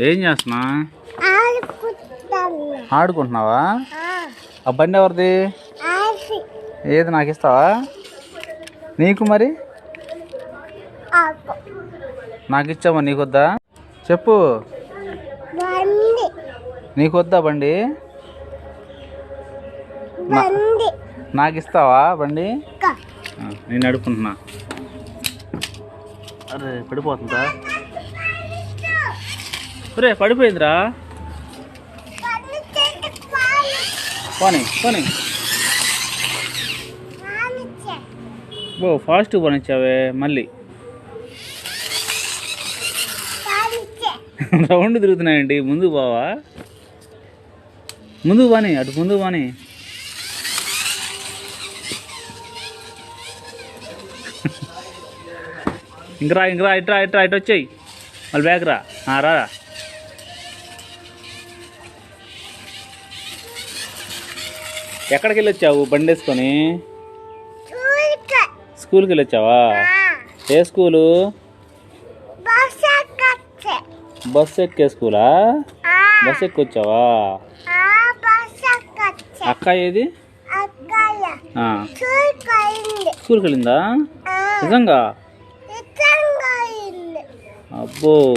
ఏం చేస్తున్నా? ఆడుకుంటున్నావా? ఆ బండి ఎవరిది? ఏది నాకు ఇస్తావా? నీకు మరి నాకు ఇచ్చామా? నీకొద్దా చెప్పు. నీకొద్దా బండి? నాకు ఇస్తావా బండి? నేను అడుగుకుంటున్నా. అరే పడిపోతుందా? ఒరే పడిపోయిందిరా. పోనీ పోనీ. ఓ ఫాస్ట్ పోనిచ్చావే మళ్ళీ. రౌండ్ తిరుగుతున్నాయండి. ముందుకు పోవా? ముందుకు పోనీ, అటు ముందుకు పోనీ. ఇంకరా ఇంకరా, ఇట్రా ఇట్రా, ఇటు వచ్చేయి మళ్ళీ బ్యాక్ రా. రా ఎక్కడికి వెళ్ళొచ్చావు బండి వేసుకొని? స్కూల్కి వెళ్ళొచ్చావా? ఏ స్కూలు? బస్సు ఎక్కే స్కూలా? బస్సు ఎక్కి వచ్చావా? అక్క ఏది? స్కూల్కి వెళ్ళిందా? నిజంగా? అబ్బో.